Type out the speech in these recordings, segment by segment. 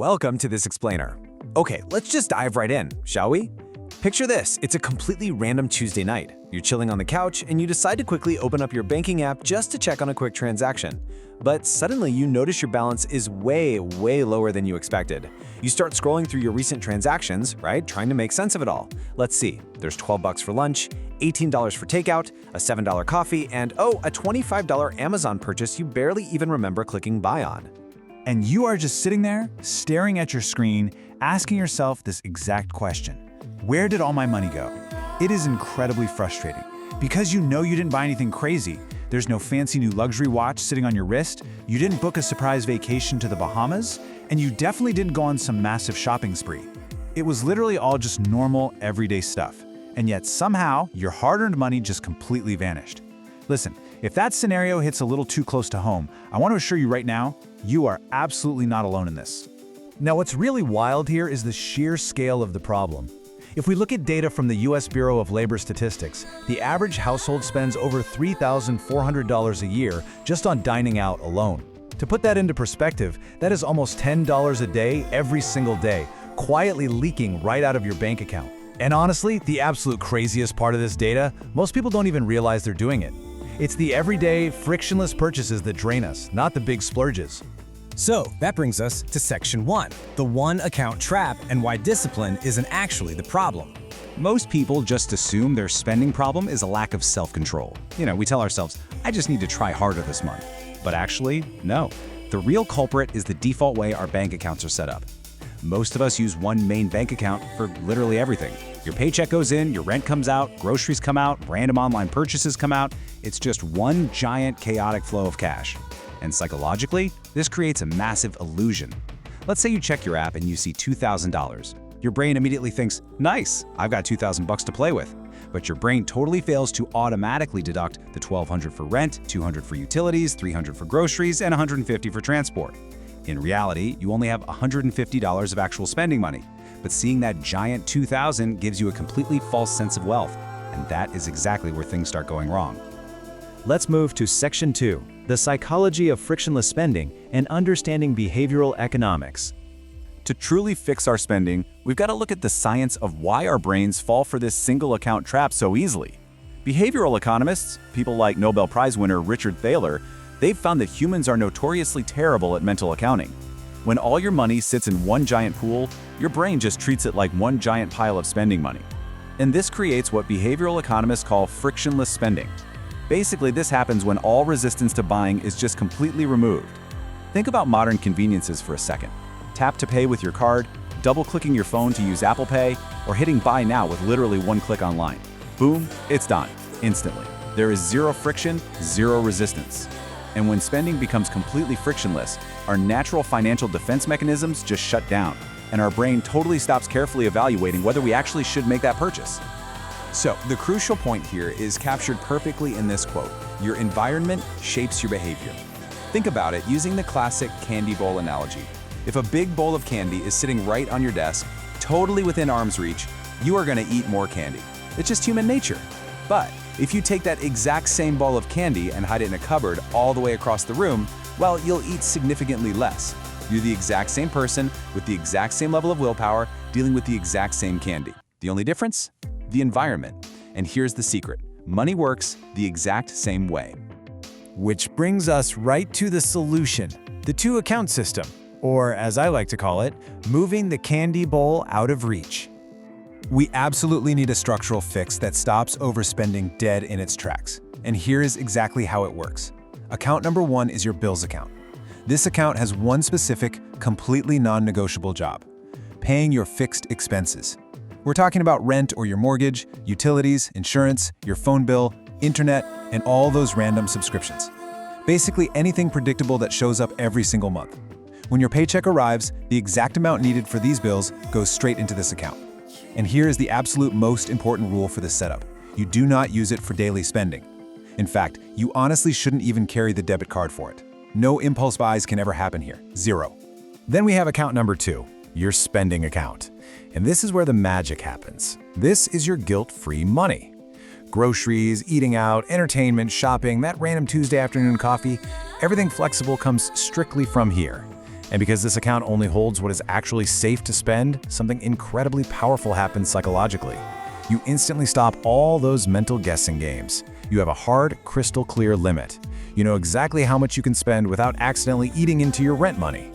Welcome to this explainer. Okay, let's just dive right in, shall we? Picture this, it's a completely random Tuesday night. You're chilling on the couch and you decide to quickly open up your banking app just to check on a quick transaction. But suddenly you notice your balance is way lower than you expected. You start scrolling through your recent transactions, right? Trying to make sense of it all. Let's see, there's $12 for lunch, $18 for takeout, a $7 coffee, and oh, a $25 Amazon purchase you barely even remember clicking buy on. And you are just sitting there, staring at your screen, asking yourself this exact question. Where did all my money go? It is incredibly frustrating. Because you know you didn't buy anything crazy. There's no fancy new luxury watch sitting on your wrist, you didn't book a surprise vacation to the Bahamas, and you definitely didn't go on some massive shopping spree. It was literally all just normal, everyday stuff. And yet somehow, your hard-earned money just completely vanished. Listen, if that scenario hits a little too close to home, I want to assure you right now, you are absolutely not alone in this. Now, what's really wild here is the sheer scale of the problem. If we look at data from the U.S. Bureau of Labor Statistics, the average household spends over $3,400 a year just on dining out alone. To put that into perspective, that is almost $10 a day every single day, quietly leaking right out of your bank account. And honestly, the absolute craziest part of this data, most people don't even realize they're doing it. It's the everyday, frictionless purchases that drain us, not the big splurges. So that brings us to Section 1, the one account trap and why discipline isn't actually the problem. Most people just assume their spending problem is a lack of self-control. We tell ourselves, I just need to try harder this month. But actually, no. The real culprit is the default way our bank accounts are set up. Most of us use one main bank account for literally everything. Your paycheck goes in, your rent comes out, groceries come out, random online purchases come out. It's just one giant chaotic flow of cash. And psychologically, this creates a massive illusion. Let's say you check your app and you see $2,000. Your brain immediately thinks, nice, I've got $2,000 to play with. But your brain totally fails to automatically deduct the $1,200 for rent, $200 for utilities, $300 for groceries, and $150 for transport. In reality, you only have $150 of actual spending money. But seeing that giant $2,000 gives you a completely false sense of wealth. And that is exactly where things start going wrong. Let's move to Section 2, the psychology of frictionless spending and understanding behavioral economics. To truly fix our spending, we've got to look at the science of why our brains fall for this single account trap so easily. Behavioral economists, people like Nobel Prize winner Richard Thaler, they've found that humans are notoriously terrible at mental accounting. When all your money sits in one giant pool, your brain just treats it like one giant pile of spending money. And this creates what behavioral economists call frictionless spending. Basically, this happens when all resistance to buying is just completely removed. Think about modern conveniences for a second. Tap to pay with your card, double-clicking your phone to use Apple Pay, or hitting buy now with literally one click online. Boom, it's done, instantly. There is zero friction, zero resistance. And when spending becomes completely frictionless, our natural financial defense mechanisms just shut down, and our brain totally stops carefully evaluating whether we actually should make that purchase. So, the crucial point here is captured perfectly in this quote: your environment shapes your behavior. Think about it using the classic candy bowl analogy. If a big bowl of candy is sitting right on your desk, totally within arm's reach, you are going to eat more candy. It's just human nature. But if you take that exact same bowl of candy and hide it in a cupboard all the way across the room, well, you'll eat significantly less. You're the exact same person with the exact same level of willpower, dealing with the exact same candy. The only difference? The environment. And here's the secret. Money works the exact same way. Which brings us right to the solution, the two-account system, or as I like to call it, moving the candy bowl out of reach. We absolutely need a structural fix that stops overspending dead in its tracks. And here is exactly how it works. Account number 1 is your bills account. This account has one specific, completely non-negotiable job: paying your fixed expenses. We're talking about rent or your mortgage, utilities, insurance, your phone bill, internet, and all those random subscriptions. Basically anything predictable that shows up every single month. When your paycheck arrives, the exact amount needed for these bills goes straight into this account. And here is the absolute most important rule for this setup. You do not use it for daily spending. In fact, you honestly shouldn't even carry the debit card for it. No impulse buys can ever happen here. Zero. Then we have account number 2, your spending account. And this is where the magic happens. This is your guilt-free money. Groceries, eating out, entertainment, shopping, that random Tuesday afternoon coffee, everything flexible comes strictly from here. And because this account only holds what is actually safe to spend, something incredibly powerful happens psychologically. You instantly stop all those mental guessing games. You have a hard, crystal clear limit. You know exactly how much you can spend without accidentally eating into your rent money.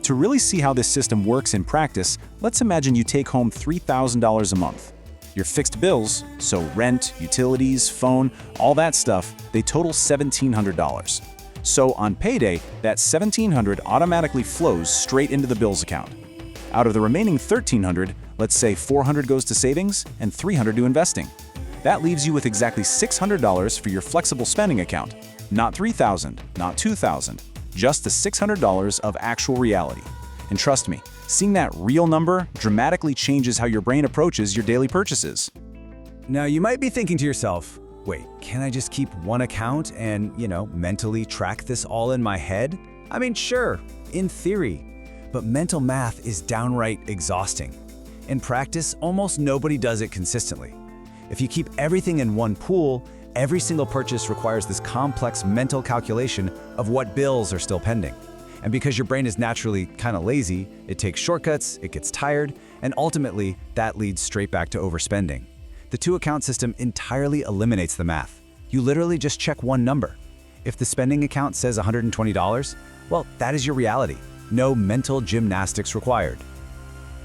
To really see how this system works in practice, let's imagine you take home $3,000 a month. Your fixed bills, so rent, utilities, phone, all that stuff, they total $1,700. So on payday, that $1,700 automatically flows straight into the bills account. Out of the remaining $1,300, let's say $400 goes to savings and $300 to investing. That leaves you with exactly $600 for your flexible spending account. Not $3,000, not $2,000, just the $600 of actual reality. And trust me, seeing that real number dramatically changes how your brain approaches your daily purchases. Now, you might be thinking to yourself, wait, can I just keep one account and, mentally track this all in my head? I mean, sure, in theory, but mental math is downright exhausting. In practice, almost nobody does it consistently. If you keep everything in one pool, every single purchase requires this complex mental calculation of what bills are still pending. And because your brain is naturally kind of lazy, it takes shortcuts, it gets tired, and ultimately, that leads straight back to overspending. The two-account system entirely eliminates the math. You literally just check one number. If the spending account says $120, well, that is your reality. No mental gymnastics required.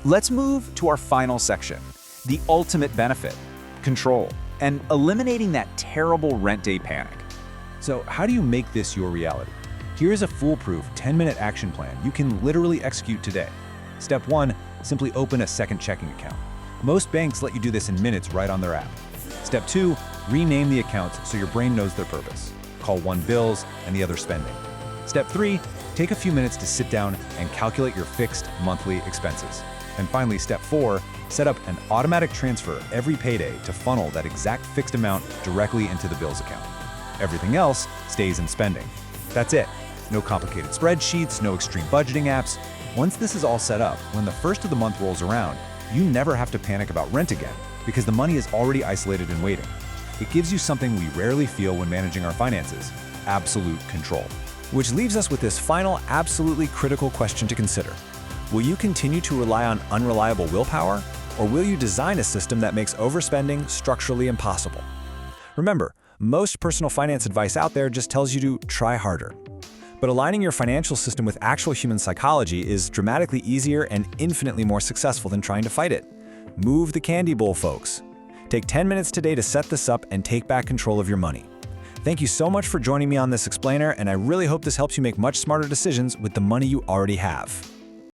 Let's move to our final section, the ultimate benefit, control, and eliminating that terrible rent day panic. So how do you make this your reality? Here's a foolproof 10-minute action plan you can literally execute today. Step 1, simply open a second checking account. Most banks let you do this in minutes right on their app. Step 2, rename the accounts so your brain knows their purpose. Call one bills and the other spending. Step 3, take a few minutes to sit down and calculate your fixed monthly expenses. And finally, step 4, set up an automatic transfer every payday to funnel that exact fixed amount directly into the bills account. Everything else stays in spending. That's it. No complicated spreadsheets, no extreme budgeting apps. Once this is all set up, when the first of the month rolls around, you never have to panic about rent again because the money is already isolated and waiting. It gives you something we rarely feel when managing our finances: absolute control. Which leaves us with this final, absolutely critical question to consider. Will you continue to rely on unreliable willpower, or will you design a system that makes overspending structurally impossible? Remember, most personal finance advice out there just tells you to try harder. But aligning your financial system with actual human psychology is dramatically easier and infinitely more successful than trying to fight it. Move the candy bowl, folks. Take 10 minutes today to set this up and take back control of your money. Thank you so much for joining me on this explainer, and I really hope this helps you make much smarter decisions with the money you already have.